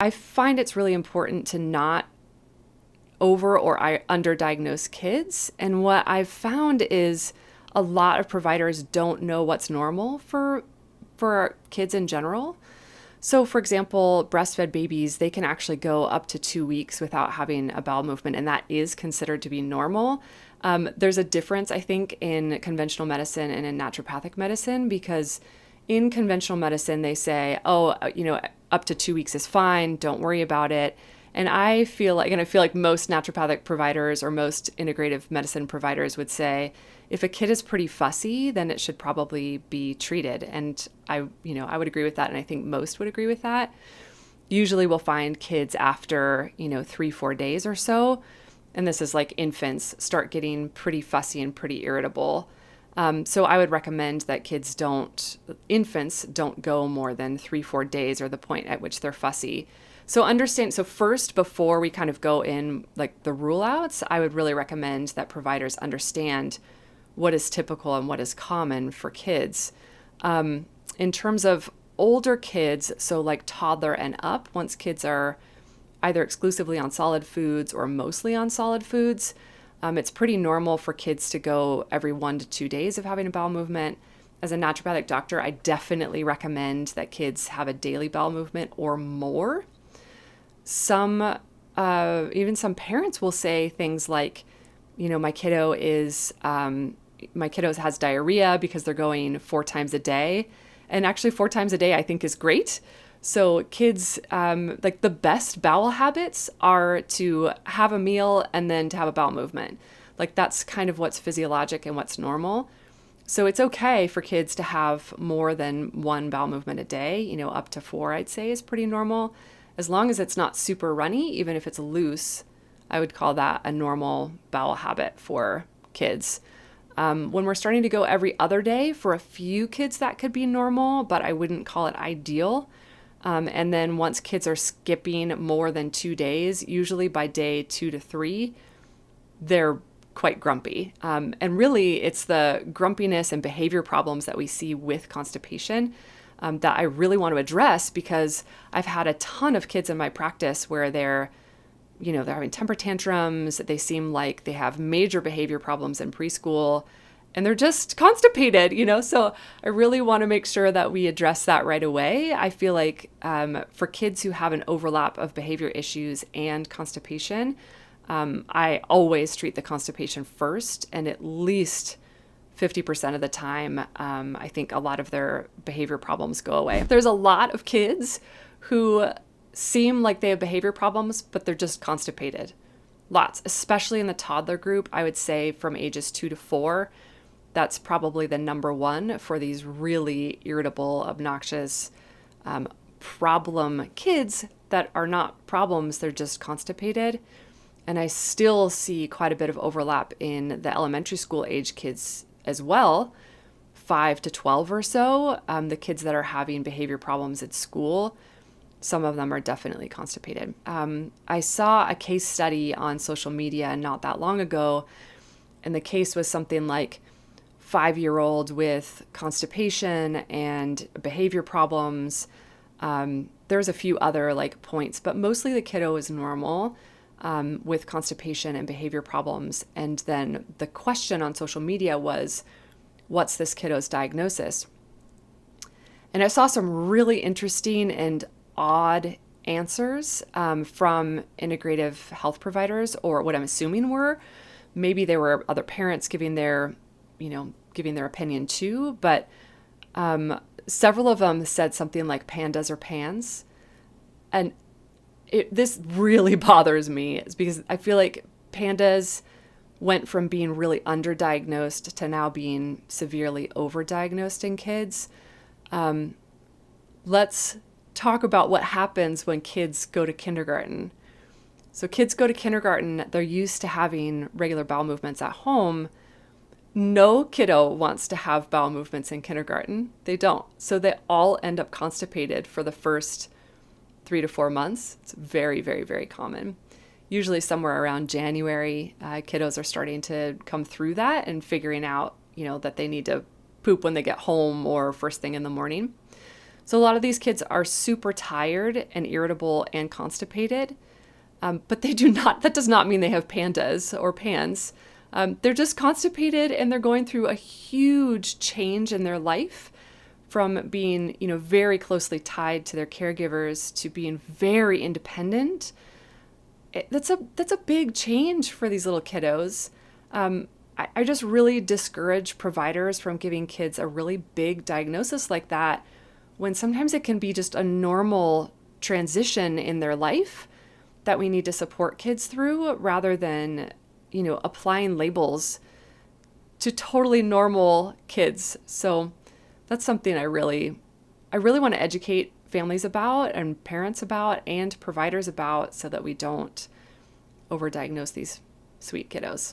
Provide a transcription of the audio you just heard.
I find it's really important to not over or underdiagnose kids. And what I've found is a lot of providers don't know what's normal for kids in general. So for example, breastfed babies, they can actually go up to 2 weeks without having a bowel movement, and that is considered to be normal. There's a difference, I think, in conventional medicine and in naturopathic medicine, because in conventional medicine, they say, oh, up to 2 weeks is fine, don't worry about it. And I feel like most naturopathic providers or most integrative medicine providers would say, if a kid is pretty fussy, then it should probably be treated. And I would agree with that. And I think most would agree with that. Usually we'll find kids after, 3-4 days or so. And this is like infants start getting pretty fussy and pretty irritable. So I would recommend that infants don't go more than 3-4 days, or the point at which they're fussy. So first, before we kind of go in like the rule outs, I would really recommend that providers understand what is typical and what is common for kids. In terms of older kids, so like toddler and up, once kids are either exclusively on solid foods or mostly on solid foods, it's pretty normal for kids to go every 1 to 2 days of having a bowel movement. As a naturopathic doctor, I definitely recommend that kids have a daily bowel movement or more. Even some parents will say things like, my kiddo has diarrhea because they're going 4 times a day. And actually 4 times a day I think is great. So kids, like the best bowel habits are to have a meal and then to have a bowel movement. Like that's kind of what's physiologic and what's normal. So it's okay for kids to have more than 1 bowel movement a day, up to 4, I'd say is pretty normal. As long as it's not super runny, even if it's loose, I would call that a normal bowel habit for kids. When we're starting to go every other day, for a few kids that could be normal, but I wouldn't call it ideal. And then once kids are skipping more than 2 days, usually by day 2 to 3, they're quite grumpy. And really, it's the grumpiness and behavior problems that we see with constipation that I really want to address, because I've had a ton of kids in my practice where they're having temper tantrums. They seem like they have major behavior problems in preschool and they're just constipated, So I really want to make sure that we address that right away. I feel like for kids who have an overlap of behavior issues and constipation, I always treat the constipation first, and at least 50% of the time, I think a lot of their behavior problems go away. There's a lot of kids who seem like they have behavior problems, but they're just constipated. Lots, especially in the toddler group. I would say from ages 2 to 4, that's probably the number one for these really irritable, obnoxious, problem kids that are not problems, they're just constipated. And I still see quite a bit of overlap in the elementary school age kids as well, 5 to 12 or so. The kids that are having behavior problems at school, some of them are definitely constipated. I saw a case study on social media not that long ago, and the case was something like 5-year-old with constipation and behavior problems. There's a few other points, but mostly the kiddo is normal with constipation and behavior problems. And then the question on social media was, what's this kiddo's diagnosis? And I saw some really interesting and odd answers from integrative health providers, or what I'm assuming were, maybe there were other parents giving their opinion too, but several of them said something like PANDAS or PANS. And this really bothers me, is because I feel like PANDAS went from being really underdiagnosed to now being severely overdiagnosed in kids. Let's talk about what happens when kids go to kindergarten. So kids go to kindergarten, they're used to having regular bowel movements at home. No kiddo wants to have bowel movements in kindergarten. They don't. So they all end up constipated for the first 3 to 4 months. It's very, very, very common. Usually somewhere around January, kiddos are starting to come through that and figuring out, that they need to poop when they get home or first thing in the morning. So a lot of these kids are super tired and irritable and constipated, but that does not mean they have PANDAS or PANS. They're just constipated and they're going through a huge change in their life from being, very closely tied to their caregivers to being very independent. That's a big change for these little kiddos. I just really discourage providers from giving kids a really big diagnosis like that when sometimes it can be just a normal transition in their life that we need to support kids through rather than, applying labels to totally normal kids. So that's something I really want to educate families about and parents about and providers about so that we don't overdiagnose these sweet kiddos.